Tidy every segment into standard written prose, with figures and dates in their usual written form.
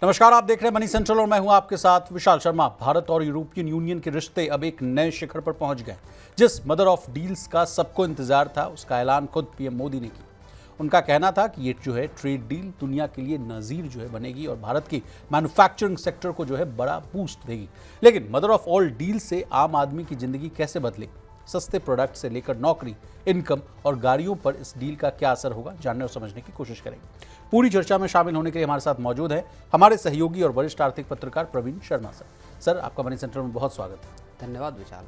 नमस्कार, आप देख रहे हैं मनी सेंट्रल और मैं हूं आपके साथ विशाल शर्मा। भारत और यूरोपियन यूनियन के रिश्ते अब एक नए शिखर पर पहुंच गए। जिस मदर ऑफ डील्स का सबको इंतजार था, उसका ऐलान खुद पीएम मोदी ने किया। उनका कहना था कि ये जो है ट्रेड डील दुनिया के लिए नजीर जो है बनेगी और भारत की मैन्युफैक्चरिंग सेक्टर को जो है बड़ा बूस्ट देगी। लेकिन मदर ऑफ ऑल डील से आम आदमी की जिंदगी कैसे बदलेगी? सस्ते प्रोडक्ट से लेकर नौकरी, इनकम और गाड़ियों पर इस डील का क्या असर होगा, जानने और समझने की कोशिश करेंगे। पूरी चर्चा में शामिल होने के लिए हमारे साथ मौजूद है हमारे सहयोगी और वरिष्ठ आर्थिक पत्रकार प्रवीण शर्मा सर, आपका मनी सेंटर में बहुत स्वागत है। धन्यवाद विशाल।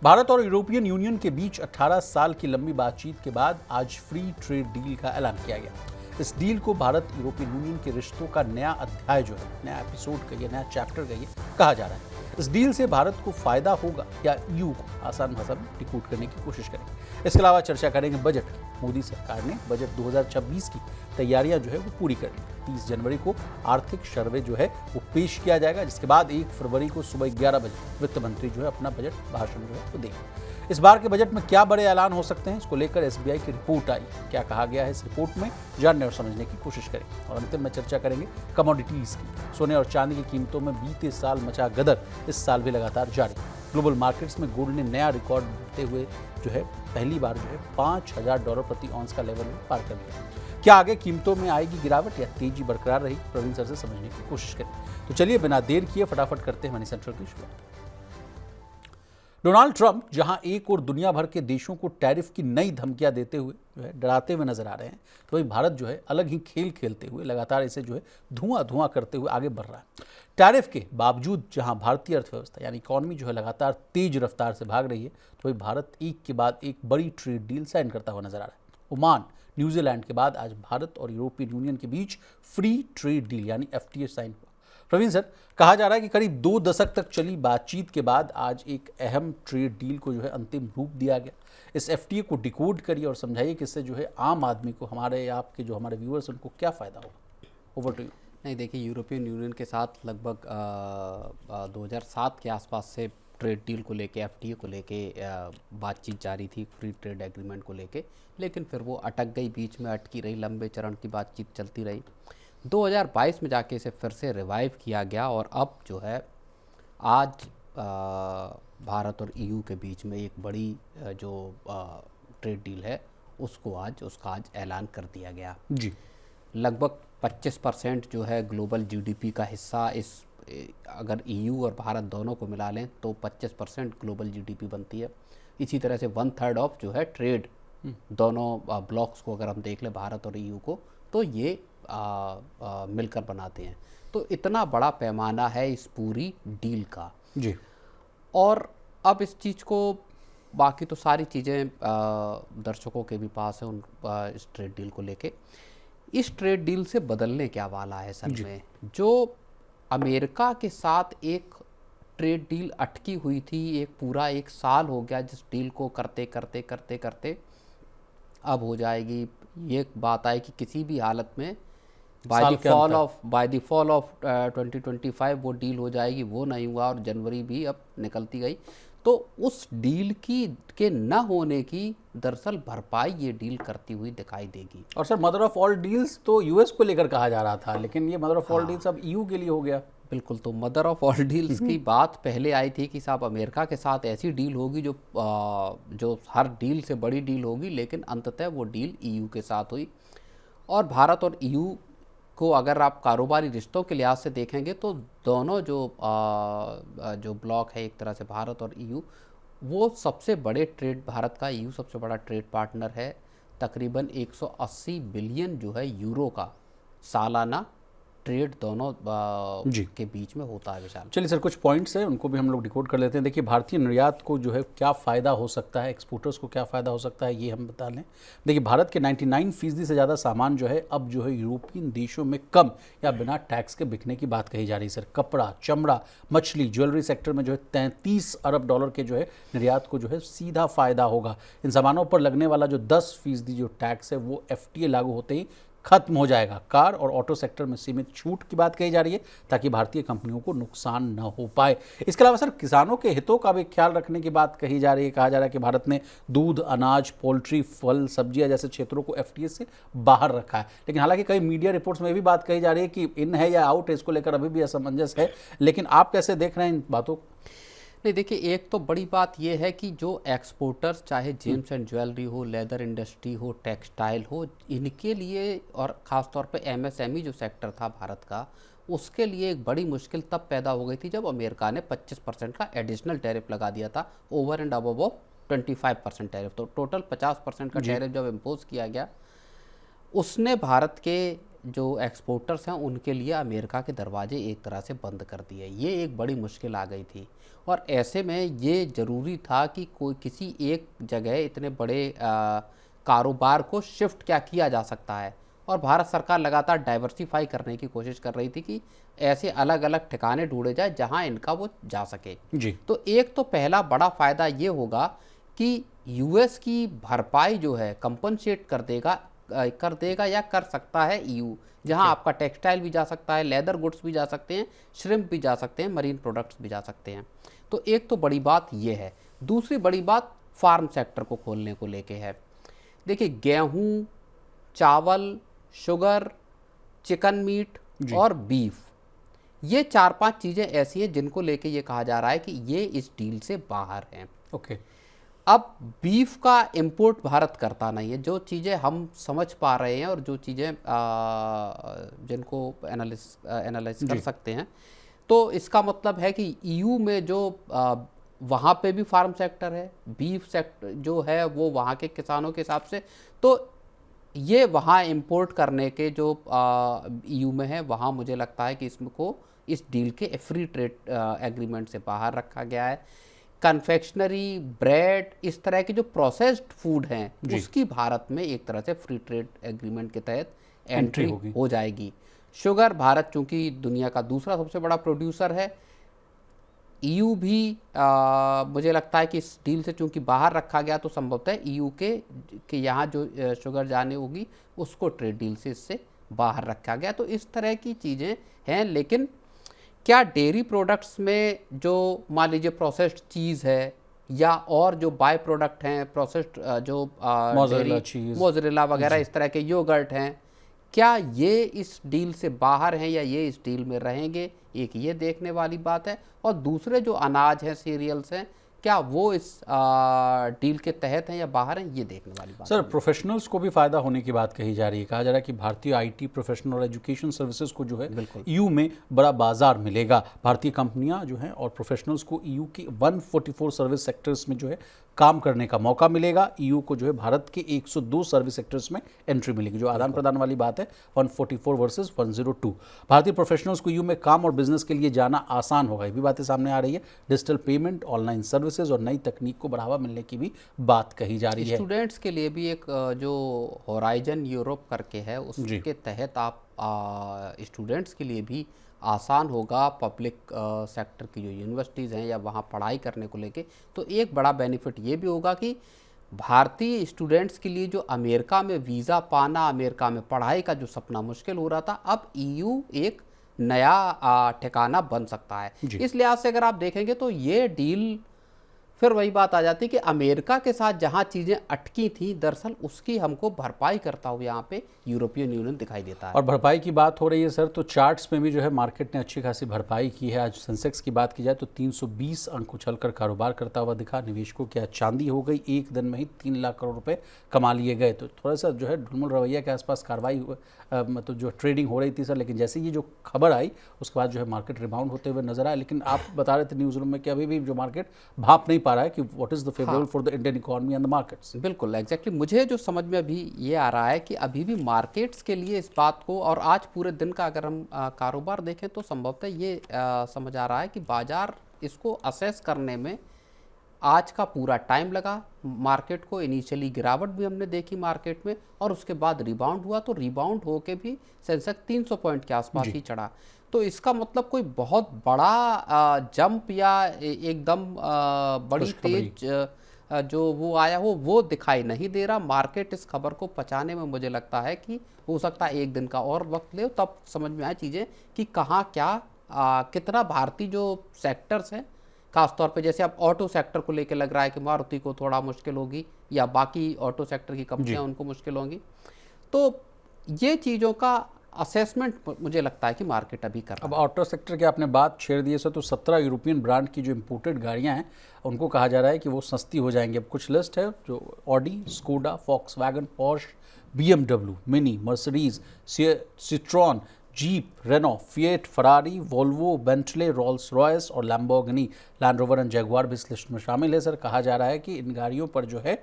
भारत और यूरोपियन यूनियन के बीच 18 साल की लंबी बातचीत के बाद आज फ्री ट्रेड डील का ऐलान किया गया। इस डील को भारत यूरोपियन यूनियन के रिश्तों का नया अध्याय जो है, नया एपिसोड कहिए, नया चैप्टर कहिए, कहा जा रहा है। इस डील से भारत को फायदा होगा या ईयू को? आसान भाषा में डिकोड करने की कोशिश करेंगे। इसके अलावा चर्चा करेंगे बजट की। मोदी सरकार ने बजट 2026 की तैयारियां जो है वो पूरी कर ली। 30 जनवरी को आर्थिक सर्वे जो है वो पेश किया जाएगा, जिसके बाद 1 फरवरी को सुबह 11 बजे वित्त मंत्री जो है अपना बजट भाषण जो है वो देंगे। इस बार के बजट में क्या बड़े ऐलान हो सकते हैं, इसको लेकर एसबीआई की रिपोर्ट आई। क्या कहा गया है इस रिपोर्ट में, जानने और समझने की कोशिश करेंगे। और अंतिम में चर्चा करेंगे कमोडिटीज की। सोने और चांदी की कीमतों में बीते साल मचा गदर इस साल भी लगातार जारी। ग्लोबल मार्केट्स में गोल्ड ने नया रिकॉर्ड बनते हुए जो है पहली बार जो है $5,000 प्रति ऑन्स का लेवल पार कर लिया। क्या आगे कीमतों में आएगी गिरावट या तेजी बरकरार रही, प्रवीण सर से समझने की कोशिश करें। तो चलिए बिना देर किए फटाफट करते हैं मनी सेंट्रल की शुरुआत। डोनाल्ड ट्रंप जहां एक और दुनिया भर के देशों को टैरिफ की नई धमकियां देते हुए जो है डराते हुए नजर आ रहे हैं, तो वहीं भारत जो है अलग ही खेल खेलते हुए लगातार इसे जो है धुआं करते हुए आगे बढ़ रहा है। टैरिफ के बावजूद जहां भारतीय अर्थव्यवस्था यानी इकॉनमी जो है लगातार तेज रफ्तार से भाग रही है, तो वहीं भारत एक के बाद एक बड़ी ट्रेड डील साइन करता हुआ नजर आ रहा है। ओमान, न्यूजीलैंड के बाद आज भारत और यूरोपियन यूनियन के बीच फ्री ट्रेड डील यानी एफटीए साइन हुआ। प्रवीण सर, कहा जा रहा है कि करीब 2 दशक तक चली बातचीत के बाद आज एक अहम ट्रेड डील को जो है अंतिम रूप दिया गया। इस एफटीए को डिकोड करिए और समझाइए कि इससे जो है आम आदमी को, हमारे आपके जो हमारे व्यूअर्स उनको क्या फ़ायदा होगा। Over to you. नहीं, देखिए, यूरोपियन यूनियन के साथ लगभग 2007 के आसपास से ट्रेड डील को लेके, एफटीए को लेके बातचीत जारी थी, फ्री ट्रेड एग्रीमेंट को लेके। लेकिन फिर वो अटक गई, बीच में अटकी रही, लंबे चरण की बातचीत चलती रही। 2022 में जाके इसे फिर से रिवाइव किया गया और अब जो है आज भारत और ईयू के बीच में एक बड़ी जो ट्रेड डील है उसका आज ऐलान कर दिया गया जी। लगभग 25% जो है ग्लोबल जीडीपी का हिस्सा अगर ईयू और भारत दोनों को मिला लें तो 25% ग्लोबल जीडीपी बनती है। इसी तरह से 1/3 ऑफ जो है ट्रेड, दोनों ब्लॉक्स को अगर हम देख लें, भारत और ईयू को, तो ये मिलकर बनाते हैं। तो इतना बड़ा पैमाना है इस पूरी डील का जी। और अब इस चीज़ को, बाकी तो सारी चीज़ें दर्शकों के भी पास है इस ट्रेड डील को लेके। इस ट्रेड डील से बदलने क्या वाला है असल में, जो अमेरिका के साथ एक ट्रेड डील अटकी हुई थी, पूरा 1 साल हो गया जिस डील को करते करते अब हो जाएगी। ये बात आई कि किसी भी हालत में बाय द फॉल ऑफ 2025 वो डील हो जाएगी। वो नहीं हुआ और जनवरी भी अब निकलती गई। तो उस डील के न होने की दरअसल भरपाई ये डील करती हुई दिखाई देगी। और sir, mother of all deals तो यूएस को लेकर कहा जा रहा था, लेकिन ये मदर ऑफ ऑल डील्स अब ईयू के लिए हो गया। बिल्कुल, तो मदर ऑफ ऑल डील्स की बात पहले आई थी कि साहब अमेरिका के साथ ऐसी डील होगी जो हर डील से बड़ी डील होगी, लेकिन अंततः वो डील ईयू के साथ हुई। और भारत और ईयू को अगर आप कारोबारी रिश्तों के लिहाज से देखेंगे तो दोनों जो ब्लॉक है, एक तरह से भारत और ईयू, वो सबसे बड़े भारत का ईयू सबसे बड़ा ट्रेड पार्टनर है। तकरीबन 180 बिलियन जो है यूरो का सालाना ट्रेड दोनों के बीच में होता है विशाल। चलिए सर, कुछ पॉइंट्स हैं, उनको भी हम लोग डिकोड कर लेते हैं। देखिए, भारतीय निर्यात को जो है क्या फ़ायदा हो सकता है, एक्सपोर्टर्स को क्या फ़ायदा हो सकता है, ये हम बता लें। देखिए, भारत के 99% से ज़्यादा सामान जो है अब जो है यूरोपियन देशों में कम या बिना टैक्स के बिकने की बात कही जा रही है सर। कपड़ा, चमड़ा, मछली, ज्वेलरी सेक्टर में जो है $33 अरब के जो है निर्यात को जो है सीधा फ़ायदा होगा। इन सामानों पर लगने वाला जो 10% जो टैक्स है वो एफटीए लागू होते ही खत्म हो जाएगा। कार और ऑटो सेक्टर में सीमित छूट की बात कही जा रही है ताकि भारतीय कंपनियों को नुकसान न हो पाए। इसके अलावा सर किसानों के हितों का भी ख्याल रखने की बात कही जा रही है। कहा जा रहा है कि भारत ने दूध, अनाज, पोल्ट्री, फल, सब्जियां जैसे क्षेत्रों को एफटीए से बाहर रखा है। लेकिन हालांकि कई मीडिया रिपोर्ट्स में भी बात कही जा रही है कि इन है या आउट है, इसको लेकर अभी भी असमंजस है। लेकिन आप कैसे देख रहे हैं इन बातों को? नहीं, देखिए, एक तो बड़ी बात यह है कि जो एक्सपोर्टर्स, चाहे जेम्स एंड ज्वेलरी हो, लेदर इंडस्ट्री हो, टेक्सटाइल हो, इनके लिए और ख़ास तौर पे एमएसएमई जो सेक्टर था भारत का, उसके लिए एक बड़ी मुश्किल तब पैदा हो गई थी जब अमेरिका ने 25% का एडिशनल टैरिफ लगा दिया था, ओवर एंड अबव 25% टैरिफ। तो टोटल 50% का टैरिफ जब इम्पोज किया गया, उसने भारत के जो एक्सपोर्टर्स हैं उनके लिए अमेरिका के दरवाजे एक तरह से बंद कर दिए। ये एक बड़ी मुश्किल आ गई थी और ऐसे में ये ज़रूरी था कि कोई किसी एक जगह इतने बड़े कारोबार को शिफ्ट क्या किया जा सकता है। और भारत सरकार लगातार डाइवर्सिफाई करने की कोशिश कर रही थी कि ऐसे अलग अलग ठिकाने ढूंढे जाए जहां इनका वो जा सके जी। तो एक तो पहला बड़ा फ़ायदा ये होगा कि यूएस की भरपाई जो है कंपनसेट कर देगा या कर सकता है ईयू, जहां आपका टेक्सटाइल भी जा सकता है, लेदर गुड्स भी जा सकते हैं, श्रिम्प भी जा सकते हैं, मरीन प्रोडक्ट्स भी जा सकते हैं। तो एक तो बड़ी बात ये है। दूसरी बड़ी बात फार्म सेक्टर को खोलने को लेके है। देखिए, गेहूं, चावल, शुगर, चिकन मीट और बीफ, ये 4-5 चीज़ें ऐसी हैं जिनको लेके ये कहा जा रहा है कि ये इस डील से बाहर हैं। ओके। अब बीफ का इंपोर्ट भारत करता नहीं है, जो चीज़ें हम समझ पा रहे हैं और जो चीज़ें जिनको एनालिस कर सकते हैं, तो इसका मतलब है कि ईयू में जो वहाँ पे भी फार्म सेक्टर है, बीफ सेक्टर जो है वो वहाँ के किसानों के हिसाब से, तो ये वहाँ इंपोर्ट करने के जो ईयू में है, वहाँ मुझे लगता है कि इसको इस डील के फ्री ट्रेड एग्रीमेंट से बाहर रखा गया है। कन्फेक्शनरी, ब्रेड, इस तरह के जो प्रोसेस्ड फूड हैं उसकी भारत में एक तरह से फ्री ट्रेड एग्रीमेंट के तहत एंट्री हो जाएगी। शुगर, भारत चूंकि दुनिया का दूसरा सबसे बड़ा प्रोड्यूसर है, ईयू भी मुझे लगता है कि इस डील से चूंकि बाहर रखा गया तो संभवतः ईयू के यहाँ जो शुगर जाने होगी उसको ट्रेड डील से इससे बाहर रखा गया। तो इस तरह की चीज़ें हैं। लेकिन क्या डेयरी प्रोडक्ट्स में जो मान लीजिए प्रोसेस्ड चीज़ है या और जो बाय प्रोडक्ट हैं, प्रोसेस्ड जो मोज़रेला वगैरह, इस तरह के योगर्ट हैं, क्या ये इस डील से बाहर हैं या ये इस डील में रहेंगे, एक ये देखने वाली बात है। और दूसरे जो अनाज हैं, सीरियल्स हैं, क्या वो इस डील के तहत हैं या बाहर हैं, ये देखने वाली बात। सर, प्रोफेशनल्स को भी फायदा होने की बात कही जा रही है। कहा जा रहा है कि भारतीय आईटी प्रोफेशनल और एजुकेशन सर्विसेज को जो है ईयू में बड़ा बाजार मिलेगा। भारतीय कंपनियां जो हैं और प्रोफेशनल्स को ईयू की 144 सर्विस सेक्टर्स में जो है काम करने का मौका मिलेगा। ईयू को जो है भारत के 102 सर्विस सेक्टर्स में एंट्री मिलेगी। जो आदान प्रदान वाली बात है, 144 वर्सेस 102। भारतीय प्रोफेशनल्स को ईयू में काम और बिजनेस के लिए जाना आसान होगा, ये भी बातें सामने आ रही है। डिजिटल पेमेंट, ऑनलाइन सर्विसेज और नई तकनीक को बढ़ावा मिलने की भी बात कही जा रही है। स्टूडेंट्स के लिए भी एक जो होराइजन यूरोप करके है, उसके तहत आप स्टूडेंट्स के लिए भी आसान होगा पब्लिक सेक्टर की जो यूनिवर्सिटीज़ हैं या वहाँ पढ़ाई करने को लेके। तो एक बड़ा बेनिफिट ये भी होगा कि भारतीय स्टूडेंट्स के लिए जो अमेरिका में वीज़ा पाना, अमेरिका में पढ़ाई का जो सपना मुश्किल हो रहा था, अब ईयू एक नया ठिकाना बन सकता है। इस लिहाज से अगर आप देखेंगे तो ये डील फिर वही बात आ जाती है कि अमेरिका के साथ जहां चीज़ें अटकी थी, दरअसल उसकी हमको भरपाई करता हुआ यहाँ पे यूरोपियन यूनियन दिखाई देता है। और भरपाई की बात हो रही है सर, तो चार्ट्स में भी जो है मार्केट ने अच्छी खासी भरपाई की है। आज सेंसेक्स की बात की जाए तो 320 अंक उछलकर कारोबार करता हुआ दिखा। निवेशकों की आज चांदी हो गई, एक दिन में ही 3 लाख करोड़ रुपए कमा लिए गए। तो थोड़ा सा जो है ढुलमुल रवैया के आसपास कार्रवाई मतलब जो ट्रेडिंग हो रही थी सर, लेकिन जैसे ये जो खबर आई उसके बाद जो है मार्केट रिबाउंड होते हुए नजर आया। लेकिन आप बता रहे थे न्यूज़ रूम में कि अभी भी जो मार्केट भाप नहीं पा रहा है कि what is the favourable for the Indian economy and the markets. बिल्कुल, एग्जैक्टली मुझे जो समझ में अभी ये आ रहा है कि अभी भी मार्केट्स के लिए इस बात को, और आज पूरे दिन का अगर हम कारोबार देखें तो संभवतः ये समझ आ रहा है कि बाजार इसको असेस करने में आज का पूरा टाइम लगा। मार्केट को इनिशियली गिरावट भी हमने देखी मार्केट में, और उसके बाद रिबाउंड हुआ, तो रिबाउंड होके भी सेंसेक्स 300 पॉइंट के आसपास ही चढ़ा। तो इसका मतलब कोई बहुत बड़ा जंप या एकदम बड़ी तेज जो वो आया वो दिखाई नहीं दे रहा। मार्केट इस खबर को पचाने में मुझे लगता है कि हो सकता है एक दिन का और वक्त ले, तब समझ में आए चीज़ें कि कहाँ क्या कितना भारतीय जो सेक्टर्स हैं, खासतौर पे जैसे अब ऑटो सेक्टर को लेकर लग रहा है कि मारुति को थोड़ा मुश्किल होगी या बाकी ऑटो सेक्टर की कंपनियां उनको मुश्किल होंगी। तो ये चीज़ों का असेसमेंट मुझे लगता है कि मार्केट अभी कर रहा अब ऑटो सेक्टर की आपने बात छेड़ दी है, तो 17 यूरोपियन ब्रांड की जो इंपोर्टेड गाड़ियां हैं उनको कहा जा रहा है कि वो सस्ती हो जाएंगी। अब कुछ लिस्ट है जो Audi, Skoda, Volkswagen, Porsche, BMW, Mini, Mercedes, Citroen, Jeep, Renault, Fiat, Ferrari, Volvo, Bentley, Rolls Royce और Lamborghini, Land Rover and Jaguar भी इस लिस्ट में शामिल है। सर, कहा जा रहा है कि इन गाड़ियों पर जो है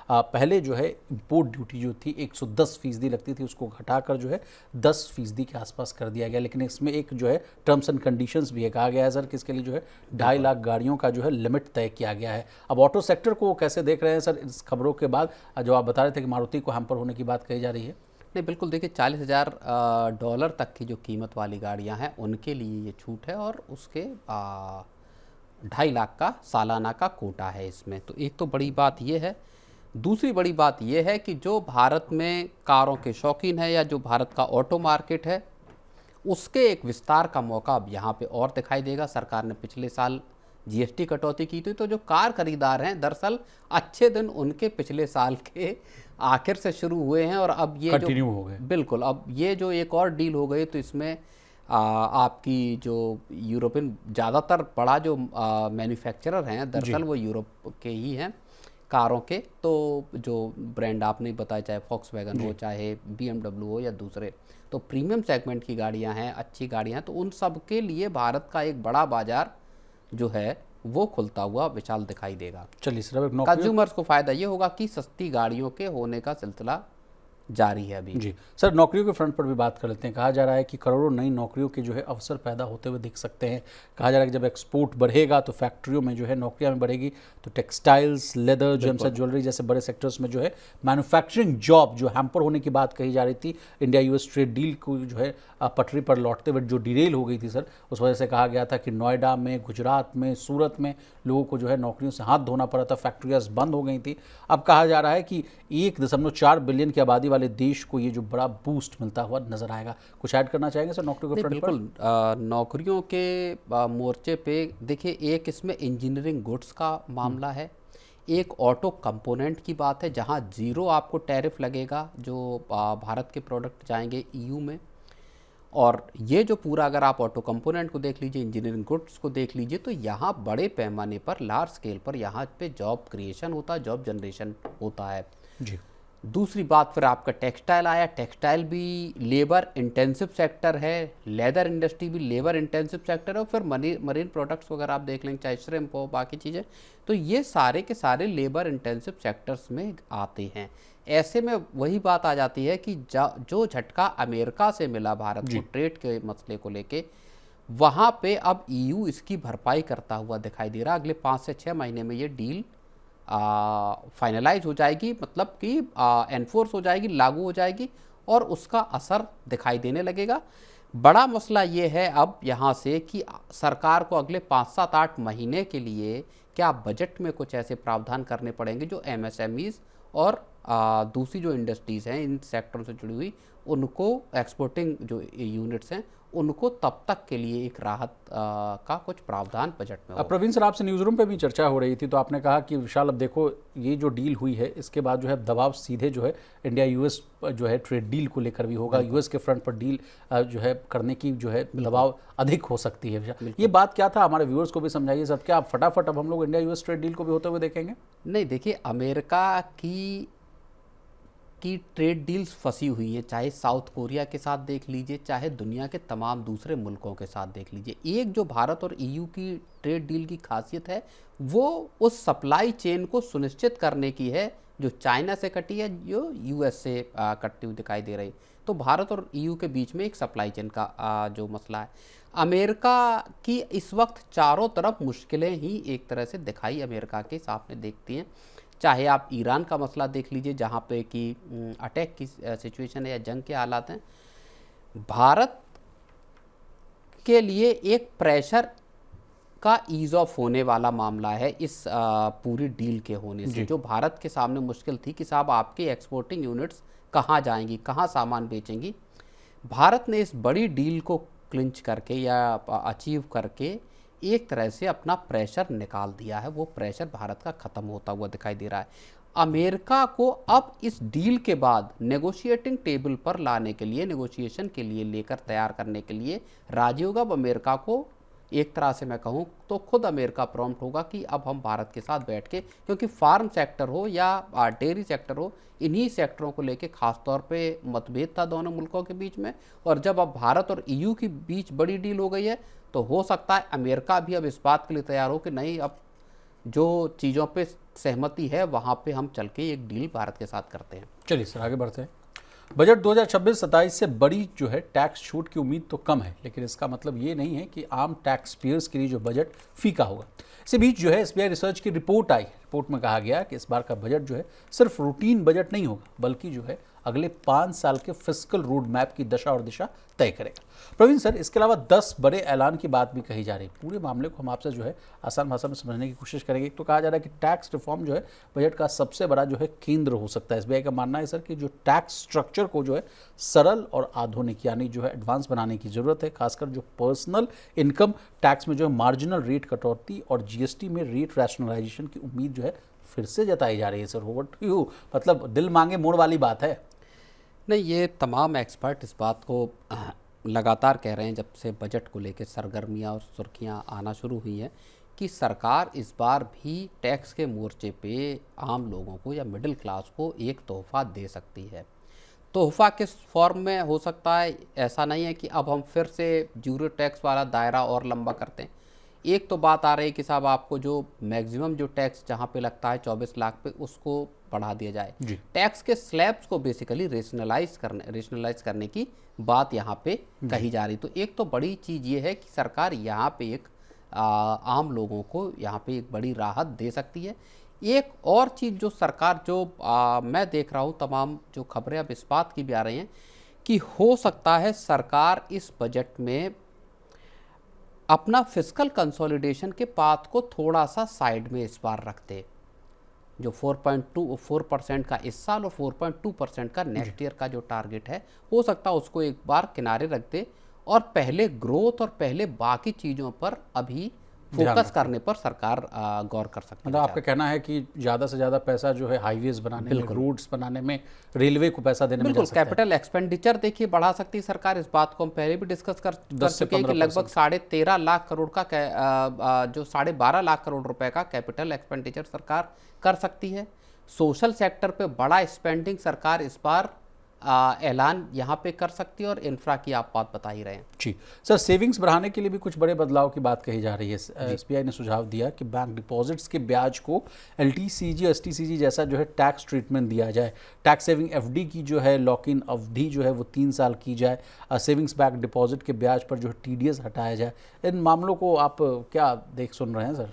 पहले जो है इंपोर्ट ड्यूटी जो थी 110% लगती थी, उसको घटाकर जो है 10% के आसपास कर दिया गया। लेकिन इसमें एक जो है टर्म्स एंड कंडीशंस भी है। कहा गया है सर कि इसके लिए जो है 2.5 लाख गाड़ियों का जो है लिमिट तय किया गया है। अब ऑटो सेक्टर को कैसे देख रहे हैं सर इस खबरों के बाद, जो आप बता रहे थे कि मारुति को हैम्पर होने की बात कही जा रही है? नहीं, बिल्कुल। देखिए, $40,000 तक की जो कीमत वाली गाड़ियां हैं उनके लिए ये छूट है और उसके 2.5 लाख का सालाना का कोटा है इसमें। तो एक तो बड़ी बात ये है। दूसरी बड़ी बात ये है कि जो भारत में कारों के शौकीन है या जो भारत का ऑटो मार्केट है, उसके एक विस्तार का मौका अब यहाँ पे और दिखाई देगा। सरकार ने पिछले साल GST कटौती की थी, तो जो कार खरीदार हैं, दरअसल अच्छे दिन उनके पिछले साल के आखिर से शुरू हुए हैं और अब ये कंटिन्यू हो गए। बिल्कुल, अब ये जो एक और डील हो गई, तो इसमें आपकी जो यूरोपियन ज़्यादातर बड़ा जो मैन्युफैक्चरर हैं, दरअसल वो यूरोप के ही हैं कारों के। तो जो ब्रांड आपने बताया, चाहे फॉक्सवैगन हो, चाहे BMW हो या दूसरे, तो प्रीमियम सेगमेंट की गाड़ियां हैं, अच्छी गाड़ियां हैं, तो उन सब के लिए भारत का एक बड़ा बाजार जो है वो खुलता हुआ विशाल दिखाई देगा। चलिए सर, अब कंज्यूमर्स को फायदा ये होगा कि सस्ती गाड़ियों के होने का सिलसिला जारी है अभी। जी सर, नौकरियों के फ्रंट पर भी बात कर लेते हैं। कहा जा रहा है कि करोड़ों नई नौकरियों के जो है अवसर पैदा होते हुए दिख सकते हैं। कहा जा रहा है कि जब एक्सपोर्ट बढ़ेगा तो फैक्ट्रियों में जो है नौकरियां में बढ़ेगी, तो textiles, leather, James and jewellery जैसे बड़े सेक्टर्स में जो है मैन्युफैक्चरिंग जॉब जो हैम्पर होने की बात कही जा रही थी, इंडिया US ट्रेड डील को जो है पटरी पर लौटते हुए जो डिरेल हो गई थी सर, उस वजह से कहा गया था कि नोएडा में, गुजरात में, सूरत में लोगों को जो है नौकरियों से हाथ धोना पड़ा था, फैक्ट्रियाँ बंद हो गई थी। अब कहा जा रहा है कि 1.4 बिलियन की आबादी वाले देश को ये जो बड़ा बूस्ट मिलता हुआ नजर आएगा। कुछ ऐड करना चाहेंगे सर नौकरियों के फ्रंट पर? बिल्कुल। नौकरियों के मोर्चे पे देखिए, एक इसमें इंजीनियरिंग गुड्स का मामला है, एक ऑटो कंपोनेंट की बात है जहां 0 आपको टैरिफ लगेगा जो भारत के प्रोडक्ट जाएंगे EU में। और ये जो पूरा, अगर आप ऑटो कंपोनेंट को देख लीजिए, इंजीनियरिंग गुड्स को देख लीजिए, तो यहाँ बड़े पैमाने पर, लार्ज स्केल पर यहाँ पे जॉब क्रिएशन होता है, जॉब जनरेशन होता है जी। दूसरी बात, फिर आपका टेक्सटाइल आया। टेक्सटाइल भी लेबर इंटेंसिव सेक्टर है, लेदर इंडस्ट्री भी लेबर इंटेंसिव सेक्टर है, और फिर मरीन प्रोडक्ट्स वगैरह आप देख लेंगे, चाहे श्रिम्प हो, बाकी चीज़ें, तो ये सारे के सारे लेबर इंटेंसिव सेक्टर्स में आते हैं। ऐसे में वही बात आ जाती है कि जो झटका अमेरिका से मिला भारत को ट्रेड के मसले को लेके, वहाँ पे अब EU इसकी भरपाई करता हुआ दिखाई दे रहा है। अगले 5 से 6 महीने में ये डील फाइनलाइज हो जाएगी, मतलब कि एनफोर्स हो जाएगी, लागू हो जाएगी, और उसका असर दिखाई देने लगेगा। बड़ा मसला ये है अब यहाँ से कि सरकार को अगले 5, 7, 8 महीने के लिए क्या बजट में कुछ ऐसे प्रावधान करने पड़ेंगे जो MSMEs और दूसरी जो इंडस्ट्रीज़ हैं, इन सेक्टरों से जुड़ी हुई, उनको, एक्सपोर्टिंग जो यूनिट्स हैं, उनको तब तक के लिए एक राहत का कुछ प्रावधान बजट में हो। प्रवीण सर, आपसे न्यूज़ रूम पे भी चर्चा हो रही थी, तो आपने कहा कि विशाल, अब देखो ये जो डील हुई है, इसके बाद जो है दबाव सीधे जो है इंडिया US जो है ट्रेड डील को लेकर भी होगा। US के फ्रंट पर डील जो है करने की जो है दबाव अधिक हो सकती है। ये बात क्या था, हमारे व्यूअर्स को भी समझाइए सब। क्या आप फटाफट अब हम लोग इंडिया US ट्रेड डील को भी होते हुए देखेंगे? नहीं, देखिए, अमेरिका की ट्रेड डील्स फंसी हुई हैं, चाहे साउथ कोरिया के साथ देख लीजिए, चाहे दुनिया के तमाम दूसरे मुल्कों के साथ देख लीजिए। एक जो भारत और EU की ट्रेड डील की खासियत है, वो उस सप्लाई चेन को सुनिश्चित करने की है जो चाइना से कटी है, जो US से कटती हुई दिखाई दे रही। तो भारत और EU के बीच में एक सप्लाई चेन का जो मसला है। अमेरिका की इस वक्त चारों तरफ मुश्किलें ही एक तरह से दिखाई अमेरिका के सामने देखती हैं। चाहे आप ईरान का मसला देख लीजिए, जहाँ पे कि अटैक की सिचुएशन है या जंग के हालात हैं, भारत के लिए एक प्रेशर का ईज ऑफ होने वाला मामला है इस पूरी डील के होने से। जो भारत के सामने मुश्किल थी कि साहब आपके एक्सपोर्टिंग यूनिट्स कहाँ जाएंगी, कहाँ सामान बेचेंगी, भारत ने इस बड़ी डील को क्लिंच करके या अचीव करके एक तरह से अपना प्रेशर निकाल दिया है। वो प्रेशर भारत का ख़त्म होता हुआ दिखाई दे रहा है। अमेरिका को अब इस डील के बाद नेगोशिएटिंग टेबल पर लाने के लिए, नेगोशिएशन के लिए लेकर तैयार करने के लिए राजी होगा। अब अमेरिका को एक तरह से मैं कहूँ तो खुद अमेरिका प्रॉम्प्ट होगा कि अब हम भारत के साथ बैठ के, क्योंकि फार्म सेक्टर हो या डेयरी सेक्टर हो, इन्हीं सेक्टरों को लेके खास तौर पे मतभेद था दोनों मुल्कों के बीच में। और जब अब भारत और ईयू के बीच बड़ी डील हो गई है तो हो सकता है अमेरिका भी अब इस बात के लिए तैयार हो कि नहीं, अब जो चीज़ों पे सहमति है वहाँ पे हम चल के एक डील भारत के साथ करते हैं। चलिए सर आगे बढ़ते हैं। बजट 2026-27 से बड़ी जो है टैक्स छूट की उम्मीद तो कम है, लेकिन इसका मतलब ये नहीं है कि आम टैक्स पेयर्स के लिए जो बजट फीका होगा। इसी बीच जो है एसबीआई रिसर्च की रिपोर्ट आई। रिपोर्ट में कहा गया कि इस बार का बजट जो है सिर्फ रूटीन बजट नहीं होगा, बल्कि जो है अगले 5 साल के फिस्कल रोड मैप की दशा और दिशा तय करेगा। प्रवीण सर, इसके अलावा 10 बड़े ऐलान की बात भी कही जा रही है। पूरे मामले को हम आपसे जो है आसान भाषा में समझने की कोशिश करेंगे। तो कहा जा रहा है कि टैक्स रिफॉर्म जो है बजट का सबसे बड़ा जो है केंद्र हो सकता है। एसबीआई का मानना है सर कि जो टैक्स स्ट्रक्चर को जो है सरल और आधुनिक यानी जो है एडवांस बनाने की जरूरत है। खासकर जो पर्सनल इनकम टैक्स में जो है मार्जिनल रेट कटौती और जीएसटी में रेट रैशनलाइजेशन की उम्मीद जो है फिर से जताई जा रही है। सर ओवर टू यू, मतलब दिल मांगे मोड़ वाली बात है। नहीं, ये तमाम एक्सपर्ट इस बात को लगातार कह रहे हैं जब से बजट को लेकर सरगर्मियां और सुर्खियां आना शुरू हुई हैं कि सरकार इस बार भी टैक्स के मोर्चे पे आम लोगों को या मिडिल क्लास को एक तोहफा दे सकती है। तोहफा किस फॉर्म में हो सकता है, ऐसा नहीं है कि अब हम फिर से जीरो टैक्स वाला दायरा और लंबा करते हैं। एक तो बात आ रही है कि साहब आपको जो मैक्सिमम जो टैक्स जहाँ पे लगता है 24 लाख पे, उसको बढ़ा दिया जाए। टैक्स के स्लैब्स को बेसिकली रेशनलाइज करने की बात यहाँ पे कही जा रही। तो एक तो बड़ी चीज़ ये है कि सरकार यहाँ पे एक आम लोगों को यहाँ पे एक बड़ी राहत दे सकती है। एक और चीज़ जो सरकार जो मैं देख रहा हूँ, तमाम जो खबरें अब इस बात की भी आ रही हैं कि हो सकता है सरकार इस बजट में अपना फिस्कल कंसोलिडेशन के पाथ को थोड़ा सा साइड में इस बार रख दे। जो 4.24% का इस साल और 4.2% का नेक्स्ट ईयर का जो टारगेट है, हो सकता है उसको एक बार किनारे रख दे और पहले ग्रोथ और पहले बाकी चीज़ों पर अभी फोकस करने पर सरकार गौर कर सकती है। मतलब आपका कहना है कि ज़्यादा से ज़्यादा पैसा जो है हाईवेज बनाने में, रोड्स बनाने में, रेलवे को पैसा देने में जा सकता है। कैपिटल एक्सपेंडिचर देखिए बढ़ा सकती है सरकार। इस बात को हम पहले भी डिस्कस कर चुके हैं कि लगभग 13.5 लाख करोड़ का जो 12.5 लाख करोड़ रुपए का कैपिटल एक्सपेंडिचर सरकार कर सकती है। सोशल सेक्टर पे बड़ा स्पेंडिंग सरकार इस बार ऐलान यहाँ पे कर सकती है और इंफ्रा की आप बात बता ही रहे हैं। जी सर, सेविंग्स बढ़ाने के लिए भी कुछ बड़े बदलाव की बात कही जा रही है। एसबीआई ने सुझाव दिया कि बैंक डिपॉजिट्स के ब्याज को एलटीसीजी एसटीसीजी जैसा जो है टैक्स ट्रीटमेंट दिया जाए। टैक्स सेविंग एफडी की जो है लॉक इन अवधि जो है वो 3 साल की जाए। सेविंग्स बैंक डिपॉजिट के ब्याज पर जो है टीडीएस हटाया जाए। इन मामलों को आप क्या सुन रहे हैं सर?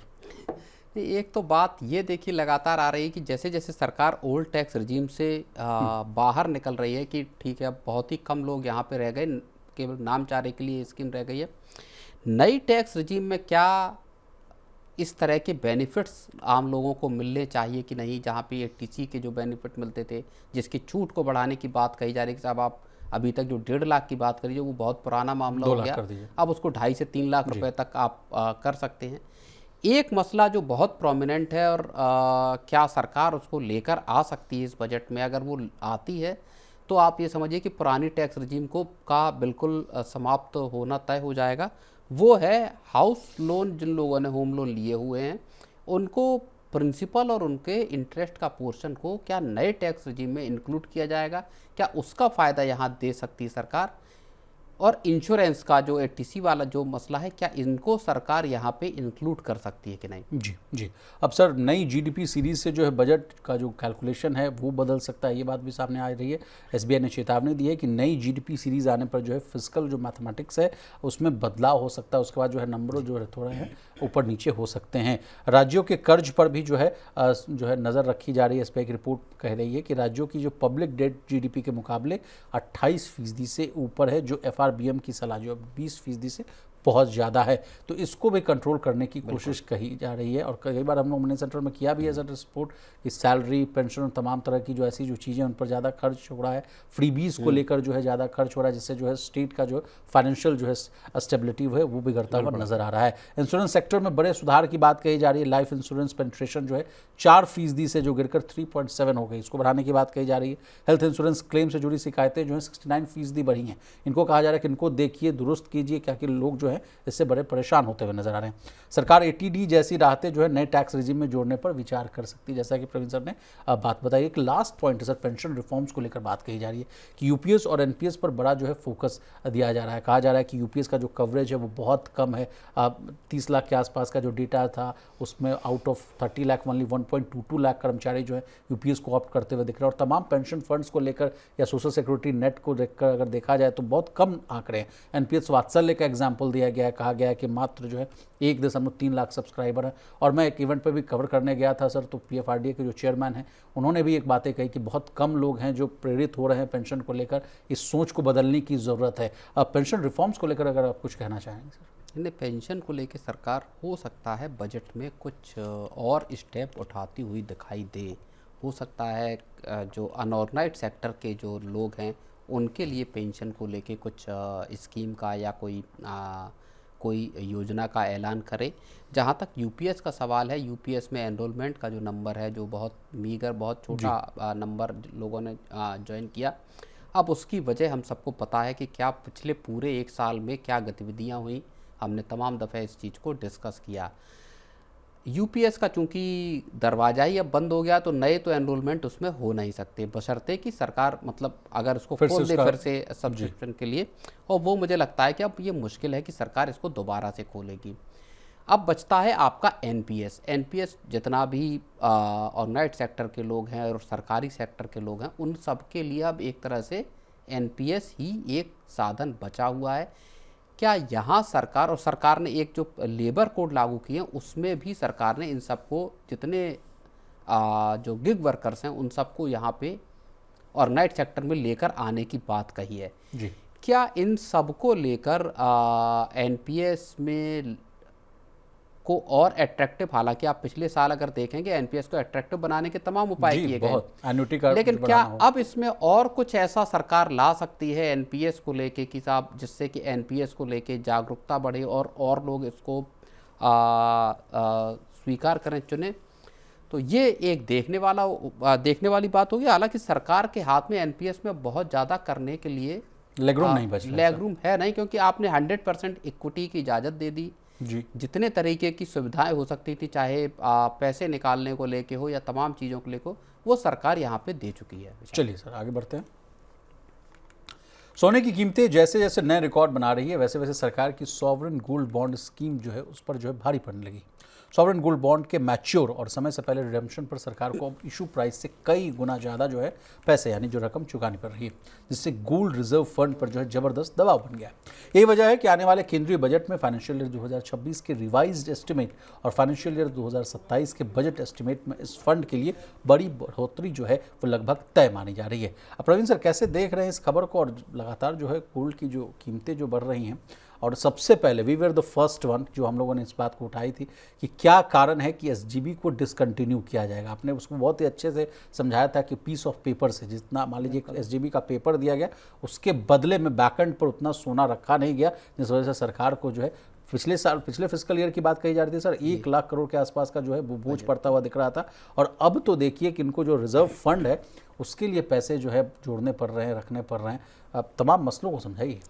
एक तो बात ये देखिए लगातार आ रही है कि जैसे जैसे सरकार ओल्ड टैक्स रिजीम से बाहर निकल रही है कि ठीक है अब बहुत ही कम लोग यहाँ पे रह गए, केवल नामचारे के लिए स्कीम रह गई है। नई टैक्स रिजीम में क्या इस तरह के बेनिफिट्स आम लोगों को मिलने चाहिए कि नहीं, जहाँ पे एटीसी के जो बेनिफिट मिलते थे, जिसकी छूट को बढ़ाने की बात कही जा रही है कि साहब आप अभी तक जो 1.5 लाख की बात करिए वो बहुत पुराना मामला हो गया, अब उसको 2.5 से 3 लाख रुपए तक आप कर सकते हैं। एक मसला जो बहुत प्रोमिनेंट है और क्या सरकार उसको लेकर आ सकती है इस बजट में, अगर वो आती है तो आप ये समझिए कि पुरानी टैक्स रिजीम को का बिल्कुल समाप्त होना तय हो जाएगा। वो है हाउस लोन। जिन लोगों ने होम लोन लिए हुए हैं उनको प्रिंसिपल और उनके इंटरेस्ट का पोर्शन को क्या नए टैक्स रिजीम में इंक्लूड किया जाएगा, क्या उसका फ़ायदा यहाँ दे सकती है सरकार। और इंश्योरेंस का जो एटीसी वाला जो मसला है, क्या इनको सरकार यहाँ पे इंक्लूड कर सकती है कि नहीं? जी। अब सर नई जीडीपी सीरीज से जो है बजट का जो कैलकुलेशन है वो बदल सकता है, ये बात भी सामने आ रही है। एसबीआई ने चेतावनी दी है कि नई जीडीपी सीरीज आने पर जो है फिस्कल जो मैथमेटिक्स है उसमें बदलाव हो सकता है। उसके बाद जो है नंबर जो है थोड़ा है ऊपर नीचे हो सकते हैं। राज्यों के कर्ज पर भी जो है नज़र रखी जा रही है। एसबीआई की रिपोर्ट कह रही है कि राज्यों की जो पब्लिक डेट जीडीपी के मुकाबले 28% से ऊपर है, जो एफआरबीएम की सलाह जो 20% से बहुत ज़्यादा है, तो इसको भी कंट्रोल करने की कोशिश कही जा रही है। और कई बार हम लोग मनी सेंटर में किया भी है सर रिपोर्ट कि सैलरी, पेंशन और तमाम तरह की जो ऐसी जो चीज़ें उन पर ज़्यादा खर्च हो रहा है, फ्रीबीज को लेकर जो है ज़्यादा खर्च हो रहा है, जिससे जो है स्टेट का जो फाइनेंशियल जो है स्टेबिलिटी है वो बिगड़ता हुआ नजर आ रहा है। इंश्योरेंस सेक्टर में बड़े सुधार की बात कही जा रही है। लाइफ इंश्योरेंस पेनिट्रेशन जो है 4% से जो गिरकर 3.7 हो गई, इसको बढ़ाने की बात कही जा रही है। हेल्थ इंश्योरेंस क्लेम से जुड़ी शिकायतें जो है 69% बढ़ी हैं। इनको कहा जा रहा है कि इनको देखिए, दुरुस्त कीजिए, क्या कि लोग जो है इससे बड़े परेशान होते हुए नजर आ रहे हैं। सरकार एटीडी जैसी राहतें जो है नए टैक्स रिजीम में जोड़ने पर विचार कर सकती है, जैसा कि प्रवीण सर ने बात बताई। एक लास्ट पॉइंट है सर, पेंशन रिफॉर्म्स को लेकर बात कही जा रही है कि यूपीएस और एनपीएस पर बड़ा जो है फोकस दिया जा रहा है। कहा जा रहा है कि यूपीएस का जो कवरेज है वो बहुत कम है। 30 लाख के आसपास का जो डेटा था उसमें out of 30 lakh only 1.22 lakh कर्मचारी जो है यूपीएस को ऑप्ट करते हुए दिख रहे हैं। और तमाम पेंशन फंड्स को लेकर या सोशल सिक्योरिटी नेट को देखकर अगर देखा जाए तो बहुत कम आंकड़े हैं। एनपीएस वात्सल्य का एग्जाम्पल दिया गया है, कहा गया है कि मात्र जो है 1.3 लाख सब्सक्राइबर है। और मैं एक इवेंट पर भी कवर करने गया था सर, तो पीएफआरडीए के जो चेयरमैन हैं उन्होंने भी एक बातें कही कि बहुत कम लोग हैं जो प्रेरित हो रहे हैं पेंशन को लेकर। इस सोच को बदलने की ज़रूरत है। अब पेंशन रिफॉर्म्स को लेकर अगर आप कुछ कहना चाहेंगे सर। नहीं, पेंशन को लेकर सरकार हो सकता है बजट में कुछ और स्टेप उठाती हुई दिखाई दे। हो सकता है जो अनऑर्गेनाइज्ड सेक्टर के जो लोग हैं उनके लिए पेंशन को लेके कुछ स्कीम का या कोई योजना का ऐलान करे। जहाँ तक यूपीएस का सवाल है, यूपीएस में एनरोलमेंट का जो नंबर है जो बहुत मीगर, बहुत छोटा नंबर लोगों ने ज्वाइन किया। अब उसकी वजह हम सबको पता है कि क्या पिछले पूरे 1 साल में क्या गतिविधियाँ हुई। हमने तमाम दफ़े इस चीज़ को डिस्कस किया। यूपीएस का चूंकि दरवाज़ा ही अब बंद हो गया तो नए तो एनरोलमेंट उसमें हो नहीं सकते, बशर्ते कि सरकार मतलब अगर उसको खोल दे फिर से सब्सक्रिप्शन के लिए। और वो मुझे लगता है कि अब ये मुश्किल है कि सरकार इसको दोबारा से खोलेगी। अब बचता है आपका एनपीएस। एनपीएस जितना भी ऑर्गेनाइज्ड सेक्टर के लोग हैं और सरकारी सेक्टर के लोग हैं उन सब के लिए अब एक तरह से एनपीएस ही एक साधन बचा हुआ है। क्या यहाँ सरकार, और सरकार ने एक जो लेबर कोड लागू किए उसमें भी सरकार ने इन सबको जितने जो गिग वर्कर्स हैं उन सबको यहाँ पे ऑर्गेनाइज्ड सेक्टर में लेकर आने की बात कही है जी। क्या इन सबको लेकर एनपीएस में को और एट्रैक्टिव, हालांकि आप पिछले साल अगर देखेंगे एनपीएस को एट्रैक्टिव बनाने के तमाम उपाय किए गए, लेकिन क्या अब इसमें और कुछ ऐसा सरकार ला सकती है एनपीएस को लेके कि साहब जिससे कि एनपीएस को लेके जागरूकता बढ़े और लोग इसको स्वीकार करें, चुने। तो ये एक देखने वाली बात होगी। हालांकि सरकार के हाथ में एनपीएस में बहुत ज़्यादा करने के लिए लेगरूम नहीं बच रहा, लेगरूम है नहीं, क्योंकि आपने 100% इक्विटी की इजाज़त दे दी जी। जितने तरीके की सुविधाएं हो सकती थी, चाहे पैसे निकालने को लेके हो या तमाम चीज़ों को लेके हो, वो सरकार यहाँ पे दे चुकी है। चलिए सर आगे बढ़ते हैं। सोने की कीमतें जैसे जैसे नए रिकॉर्ड बना रही है वैसे वैसे सरकार की सॉवरेन गोल्ड बॉन्ड स्कीम जो है उस पर जो है भारी पड़ने लगी। सॉवरेन गोल्ड बॉन्ड के मैच्योर और समय से पहले रिडेम्पशन पर सरकार को अब इशू प्राइस से कई गुना ज़्यादा जो है पैसे यानी जो रकम चुकानी पड़ रही है, जिससे गोल्ड रिजर्व फंड पर जो है जबरदस्त दबाव बन गया है। यही वजह है कि आने वाले केंद्रीय बजट में फाइनेंशियल ईयर 2026 के रिवाइज्ड एस्टिमेट और फाइनेंशियल ईयर 2027 के बजट एस्टिमेट में इस फंड के लिए बड़ी बढ़ोतरी जो है वो लगभग तय मानी जा रही है। अब प्रवीण सर कैसे देख रहे हैं इस खबर को, और लगातार जो है गोल्ड की जो कीमतें जो बढ़ रही हैं, और सबसे पहले we were the first one जो हम लोगों ने इस बात को उठाई थी कि क्या कारण है कि एसजीबी को डिसकंटिन्यू किया जाएगा। आपने उसको बहुत ही अच्छे से समझाया था कि पीस ऑफ पेपर से जितना मान लीजिए एसजीबी का पेपर दिया गया उसके बदले में बैकएंड पर उतना सोना रखा नहीं गया, जिस वजह से सरकार को जो है पिछले फिस्कल ईयर की बात कही जा रही थी सर 1 लाख करोड़ के आसपास का जो है वो बोझ पड़ता हुआ दिख रहा था। और अब तो देखिए कि इनको जो रिजर्व फंड है उसके लिए पैसे जो है जोड़ने पड़ रहे हैं, रखने पड़ रहे हैं। अब तमाम मसलों को समझाइए।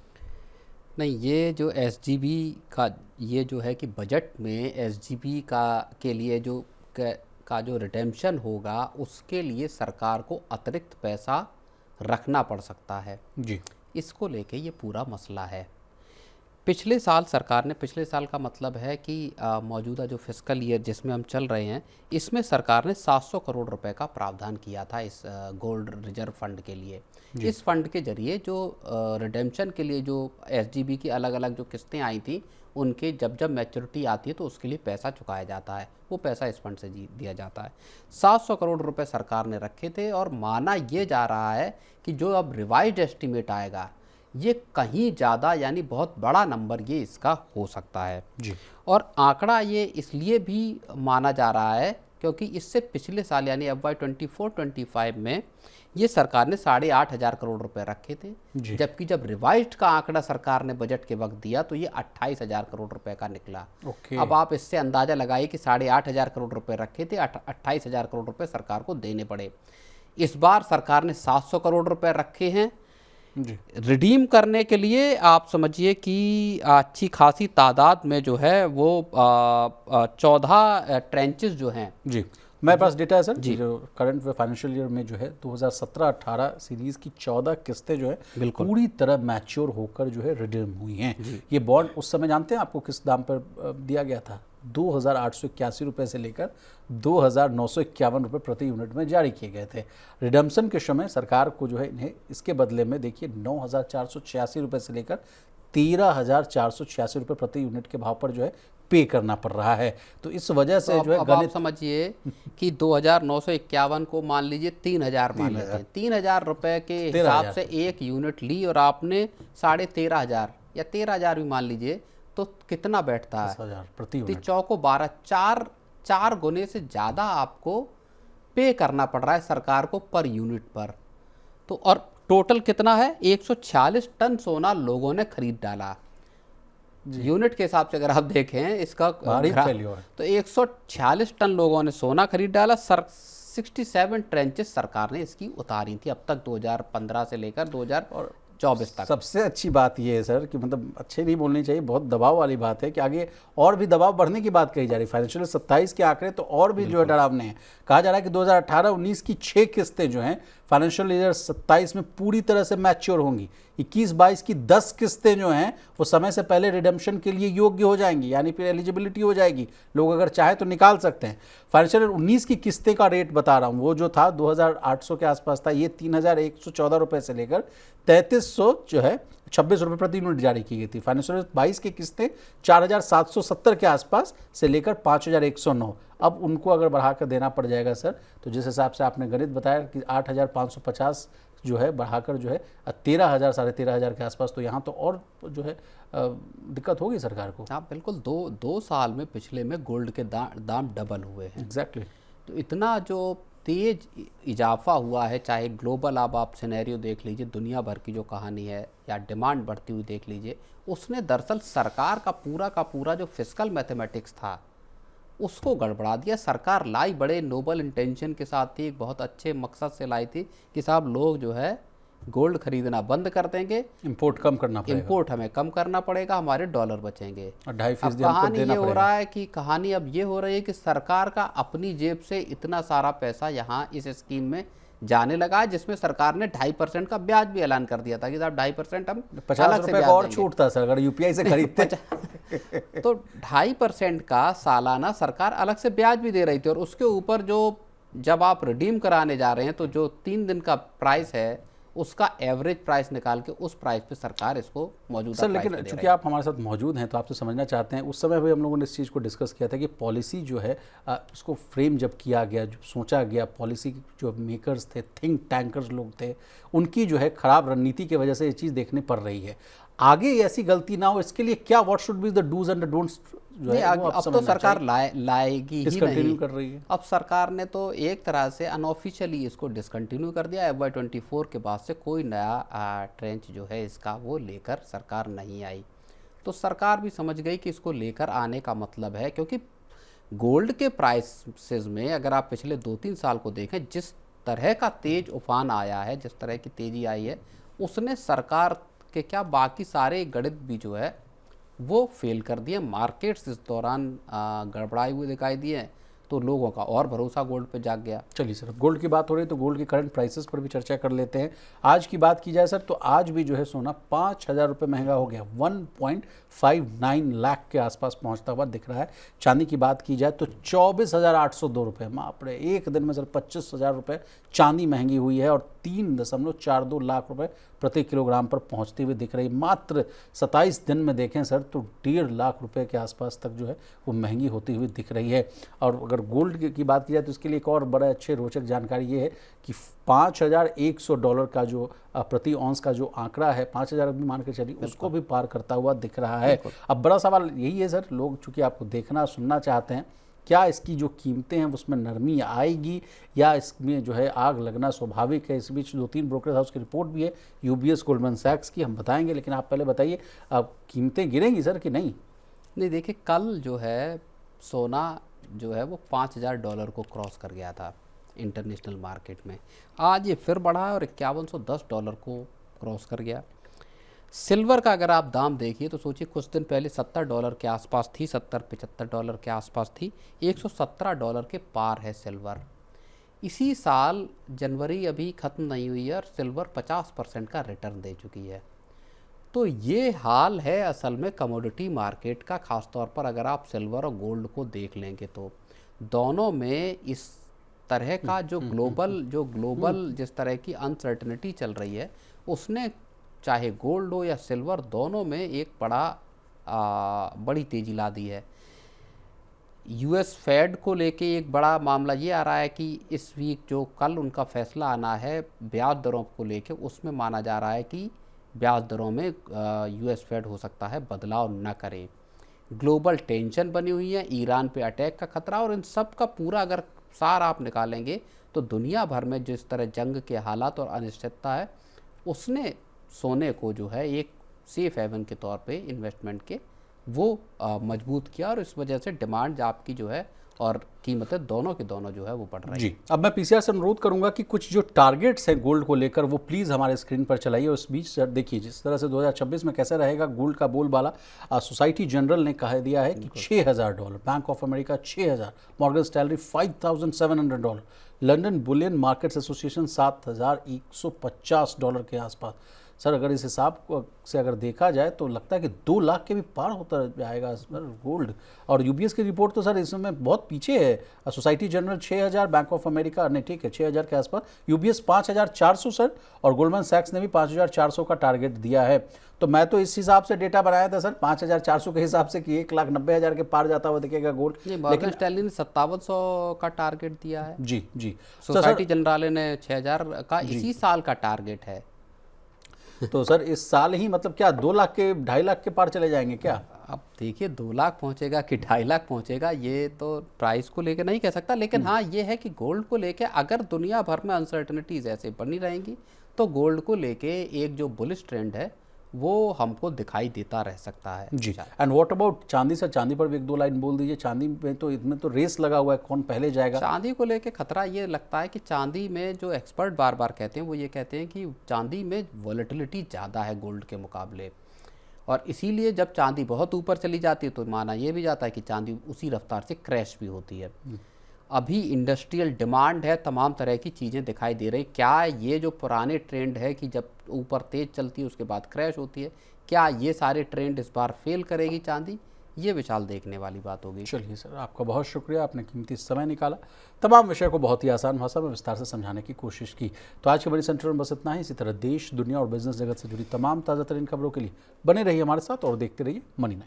नहीं, ये जो एसजीबी का ये जो है कि बजट में एसजीबी के लिए जो रिडेम्पशन होगा उसके लिए सरकार को अतिरिक्त पैसा रखना पड़ सकता है जी। इसको लेके ये पूरा मसला है। पिछले साल सरकार ने, पिछले साल का मतलब है कि मौजूदा जो फिस्कल ईयर जिसमें हम चल रहे हैं इसमें सरकार ने 700 करोड़ रुपए का प्रावधान किया था इस गोल्ड रिजर्व फंड के लिए। इस फंड के जरिए जो रिडेम्पशन के लिए जो एसजीबी की अलग अलग जो किस्तें आई थी उनके जब मैच्योरिटी आती है तो उसके लिए पैसा चुकाया जाता है, वो पैसा इस फंड से दिया जाता है। 700 करोड़ रुपए सरकार ने रखे थे और माना ये जा रहा है कि जो अब रिवाइज्ड एस्टिमेट आएगा ये कहीं ज़्यादा यानी बहुत बड़ा नंबर ये इसका हो सकता है। जी। और आंकड़ा ये इसलिए भी माना जा रहा है क्योंकि इससे पिछले साल यानी FY 24-25 में ये सरकार ने 8,500 करोड़ रुपए रखे थे, जी। जबकि जब रिवाइज्ड का आंकड़ा सरकार ने बजट के वक्त दिया तो ये 28,000 करोड़ रुपए का निकला। ओके। अब आप इससे अंदाजा लगाइए कि 8,500 करोड़ रुपए रखे थे, 28,000 करोड़ रुपए सरकार को देने पड़े। इस बार सरकार ने 700 करोड़ रुपए रखे हैं। जी। रिडीम करने के लिए आप समझिए कि अच्छी खासी तादाद में जो है वो 14 ट्रेंचेस जो हैं। जी, मेरे पास डेटा है सर जी। जो करंट फाइनेंशियल ईयर में जो है 2017-18 सीरीज की 14 किस्तें जो है बिल्कुल पूरी तरह मैच्योर होकर जो है रिडीम हुई हैं। ये बॉन्ड उस समय जानते हैं आपको किस दाम पर दिया गया था? 2,881 रुपये से लेकर 2,951 रुपये प्रति यूनिट में जारी किए गए थे। रिडम्पशन के समय सरकार को जो है इन्हें इसके बदले में देखिए 9,486 रुपये से लेकर 13,486 रुपये प्रति यूनिट के भाव पर जो है पे करना पड़ रहा है। तो इस वजह से तो जो है अब आप समझिए कि 2,951 को मान लीजिए 3,000 मान लेते हैं। 3,000 रुपए के हिसाब से एक यूनिट ली और आपने 13,500 या 13,000 भी मान लीजिए तो कितना बैठता है? 10,000 प्रति तो यूनिट। चौको 12, चार गुने से ज़्यादा आपको पे करना पड़ रहा है सरकार को पर यूनिट पर। तो और टोटल कितना है? 146 टन सोना लोगों ने खरीद डाला। यूनिट के हिसाब से अगर आप देखें इसका भारी failure है। तो 146 टन लोगों ने सोना खरीद डाला। 67 ट्रेंचेस सरकार ने इसकी उतारी थी अब तक 2015 से लेकर 2024 तक। सबसे अच्छी बात यह है सर कि मतलब अच्छे नहीं बोलनी चाहिए, बहुत दबाव वाली बात है कि आगे और भी दबाव बढ़ने की बात कही जा रही है। फाइनेंशियल 27 के आंकड़े तो और भी जो है डरावने हैं। कहा जा रहा है कि 2018-19 की 6 किस्तें जो हैं फाइनेंशियल ईयर 27 में पूरी तरह से मैच्योर होंगी। 21-22 की 10 किस्तें जो हैं वो समय से पहले रिडेम्पशन के लिए योग्य हो जाएंगी, यानी फिर एलिजिबिलिटी हो जाएगी, लोग अगर चाहे तो निकाल सकते हैं। फाइनेंशियल ईयर 19 की किस्तें का रेट बता रहा हूँ, वो जो था 2,800 के आसपास था, ये 3,114 रुपये से लेकर 3,300 जो है 26 रुपये प्रति यूनिट जारी की गई थी। फाइनेंशियल ईयर 22 की किस्तें 4,770 के आसपास से लेकर 5,109। अब उनको अगर बढ़ाकर देना पड़ जाएगा सर, तो जिस हिसाब से आपने गणित बताया कि 8,550 जो है बढ़ाकर जो है 13,000 13,500 के आसपास, तो यहाँ तो और जो है दिक्कत होगी सरकार को। हाँ बिल्कुल, दो साल में पिछले में गोल्ड के दाम डबल हुए हैं। एग्जैक्टली। तो इतना जो तेज इजाफा हुआ है, चाहे ग्लोबल आप सिनेरियो देख लीजिए, दुनिया भर की जो कहानी है या डिमांड बढ़ती हुई देख लीजिए, उसने दरअसल सरकार का पूरा जो फिस्कल मैथमेटिक्स था उसको गड़बड़ा दिया। सरकार लाई बड़े नोबल इंटेंशन के साथ थी, एक बहुत अच्छे मकसद से लाई थी कि साहब लोग जो है गोल्ड खरीदना बंद कर देंगे, इंपोर्ट कम करना पड़ेगा, इंपोर्ट हमें कम करना पड़ेगा, हमारे डॉलर बचेंगे। और 2.5% अब कहानी ये हो रहा है कि कहानी अब ये हो रही है कि सरकार का अपनी जेब से इतना सारा पैसा यहाँ इस स्कीम में जाने लगा है, जिसमें सरकार ने 2.5% का ब्याज भी ऐलान कर दिया था कि साहब 2.5% हम 50 रुपये का और छूट था सर अगर यूपीआई से खरीदते। तो 2.5% का सालाना सरकार अलग से ब्याज भी दे रही थी, और उसके ऊपर जो जब आप रिडीम कराने जा रहे हैं तो जो 3 दिन का प्राइस है उसका एवरेज प्राइस निकाल के उस प्राइस पे सरकार इसको मौजूदा सर, लेकिन चूंकि आप हमारे साथ मौजूद हैं तो आपसे समझना चाहते हैं, उस समय भी हम लोगों ने इस चीज़ को डिस्कस किया था कि पॉलिसी जो है उसको फ्रेम जब किया गया, जो सोचा गया, पॉलिसी जो मेकर्स थे, थिंक टैंकर्स लोग थे, उनकी जो है खराब रणनीति की वजह से ये चीज़ देखने पड़ रही है। आगे ऐसी गलती ना हो इसके लिए क्या what should be the dos and the don'ts जो है वो अब तो सरकार लाएगी ही डिसकंटिन्यू नहीं कर रही है। अब सरकार ने तो एक तरह से अनऑफिशियली इसको डिसकंटिन्यू कर दिया। FY 24 के बाद से कोई नया ट्रेंच जो है इसका वो लेकर सरकार नहीं आई। तो सरकार भी समझ गई कि इसको लेकर आने का मतलब है, क्योंकि गोल्ड के प्राइसेस में अगर आप पिछले 2-3 साल को देखें, जिस तरह का तेज उफान आया है, जिस तरह की तेजी आई है, उसने सरकार के क्या बाकी सारे गणित भी जो है वो फेल कर दिए। मार्केट्स इस दौरान गड़बड़ाए हुए दिखाई दिए, तो लोगों का और भरोसा गोल्ड पे जाग गया। चलिए सर, गोल्ड की बात हो रही है तो गोल्ड के करंट प्राइसेस पर भी चर्चा कर लेते हैं। आज की बात की जाए सर तो आज भी जो है सोना 5,000 रुपये महंगा हो गया, 1.59 लाख के आसपास पहुंचता हुआ दिख रहा है। चांदी की बात की जाए तो 24,802 रुपये, बाप रे, एक दिन में सर 25,000 रुपये चांदी महंगी हुई है और 3.42 लाख रुपए प्रति किलोग्राम पर पहुंचती हुई दिख रही। मात्र 27 दिन में देखें सर तो 1.5 लाख रुपए के आसपास तक जो है वो महंगी होती हुई दिख रही है। और अगर अगर गोल्ड की बात की जाए तो इसके लिए एक और बड़ा अच्छे रोचक जानकारी ये है कि $5,100 का जो प्रति औंस का जो आंकड़ा है, 5,000 अभी मान के चलिए, उसको भी पार करता हुआ दिख रहा है। अब बड़ा सवाल यही है सर, लोग चूंकि आपको देखना सुनना चाहते हैं, क्या इसकी जो कीमतें हैं उसमें नरमी आएगी या इसमें जो है आग लगना स्वाभाविक है। इस बीच 2-3 ब्रोकर हाउस की रिपोर्ट भी है, यूबीएस, गोल्डमैन सैक्स की, हम बताएंगे, लेकिन आप पहले बताइए अब कीमतें गिरेंगी सर कि नहीं? नहीं, देखिए कल जो है सोना जो है वो $5,000 को क्रॉस कर गया था इंटरनेशनल मार्केट में। आज ये फिर बढ़ा है और $5110 को क्रॉस कर गया। सिल्वर का अगर आप दाम देखिए तो सोचिए कुछ दिन पहले $70 के आसपास थी, $70-75 के आसपास थी, $117 के पार है सिल्वर। इसी साल जनवरी अभी ख़त्म नहीं हुई है और सिल्वर 50% का रिटर्न दे चुकी है। तो ये हाल है असल में कमोडिटी मार्केट का, ख़ासतौर पर अगर आप सिल्वर और गोल्ड को देख लेंगे तो दोनों में इस तरह का जो ग्लोबल जिस तरह की अनसर्टनिटी चल रही है, उसने चाहे गोल्ड हो या सिल्वर, दोनों में एक बड़ी तेज़ी ला दी है। यूएस फेड को लेके एक बड़ा मामला ये आ रहा है कि इस वीक जो कल उनका फैसला आना है ब्याज दरों को लेके, उसमें माना जा रहा है कि ब्याज दरों में यूएस फेड हो सकता है बदलाव न करे। ग्लोबल टेंशन बनी हुई है, ईरान पे अटैक का खतरा, और इन सब का पूरा अगर सार आप निकालेंगे तो दुनिया भर में जिस तरह जंग के हालात और अनिश्चितता है, उसने सोने को जो है एक सेफ हेवन के तौर पे इन्वेस्टमेंट के वो मजबूत किया, और इस वजह से डिमांड आपकी जो है और कीमतें दोनों के दोनों जो है वो बढ़ रही है। जी, अब मैं पीसीआर से अनुरोध करूंगा कि कुछ जो टारगेट्स हैं गोल्ड को लेकर वो प्लीज़ हमारे स्क्रीन पर चलाइए। उस बीच सर देखिए जिस तरह से 2026 में कैसे रहेगा गोल्ड का बोलबाला। सोसाइटी जनरल ने कह दिया है कि $6,000, bank of America 6,000, Morgan Stanley $5,700, London Boolean markets association $7,150 के आसपास। सर अगर इस हिसाब से अगर देखा जाए तो लगता है कि 2 लाख के भी पार होता जाएगा सर गोल्ड। और यूबीएस की रिपोर्ट तो सर इसमें बहुत पीछे है। Society general 6,000, bank of America नहीं ठीक है 6,000 के आसपास, यूबीएस 5,400 सर, और गोल्डमैन सैक्स ने भी 5,400 का टारगेट दिया है। तो मैं तो इस हिसाब से डेटा बनाया था सर 5,400 के हिसाब से कि 1,90,000 के पार जाता हुआ दिखेगा गोल्ड, लेकिन स्टैनली ने 5700 का टारगेट दिया है। जी जी, सोसाइटी जनरल ने 6,000 का इसी साल का टारगेट है। तो सर इस साल ही मतलब क्या 2 लाख के 2.5 लाख के पार चले जाएंगे क्या? अब देखिए 2 लाख पहुंचेगा कि 2.5 लाख पहुंचेगा ये तो प्राइस को लेके नहीं कह सकता, लेकिन हाँ ये है कि गोल्ड को लेके अगर दुनिया भर में अनसर्टनिटीज ऐसे बनी रहेंगी तो गोल्ड को लेके एक जो बुलिश ट्रेंड है वो हमको दिखाई देता रह सकता है। जी, एंड व्हाट अबाउट चांदी? सर चांदी पर भी 1-2 लाइन बोल दीजिए। चांदी में तो इसमें तो रेस लगा हुआ है, कौन पहले जाएगा? चांदी को लेके खतरा ये लगता है कि चांदी में जो एक्सपर्ट बार बार कहते हैं वो ये कहते हैं कि चांदी में वॉलेटिलिटी ज़्यादा है गोल्ड के मुकाबले, और इसीलिए जब चांदी बहुत ऊपर चली जाती है तो माना ये भी जाता है कि चांदी उसी रफ्तार से क्रैश भी होती है। अभी इंडस्ट्रियल डिमांड है, तमाम तरह की चीज़ें दिखाई दे रही। क्या ये जो पुराने ट्रेंड है कि जब ऊपर तेज़ चलती है उसके बाद क्रैश होती है, क्या ये सारे ट्रेंड इस बार फेल करेगी चांदी? ये विशाल देखने वाली बात होगी। चलिए सर आपका बहुत शुक्रिया, आपने कीमती समय निकाला, तमाम विषय को बहुत ही आसान भाषा में विस्तार से समझाने की कोशिश की। तो आज के बड़ी सेंटर में बस इतना ही। इसी तरह देश, दुनिया और बिजनेस जगत से जुड़ी तमाम ताज़ा तरीन खबरों के लिए बने रहिए हमारे साथ और देखते रहिए मनी 9।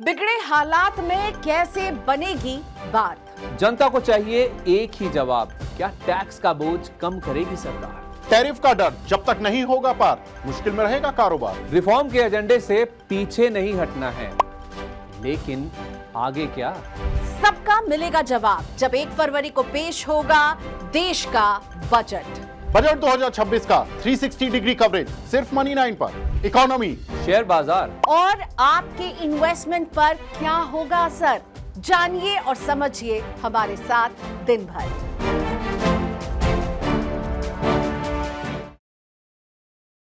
बिगड़े हालात में कैसे बनेगी बात? जनता को चाहिए एक ही जवाब, क्या टैक्स का बोझ कम करेगी सरकार? टैरिफ का डर जब तक नहीं होगा पार, मुश्किल में रहेगा कारोबार। रिफॉर्म के एजेंडे से पीछे नहीं हटना है, लेकिन आगे क्या? सबका मिलेगा जवाब जब 1 फरवरी को पेश होगा देश का बजट। बजट 2026 का 360 डिग्री कवरेज सिर्फ मनी 9 पर। इकोनॉमी, शेयर बाजार और आपके इन्वेस्टमेंट पर क्या होगा असर, जानिए और समझिए हमारे साथ दिन भर।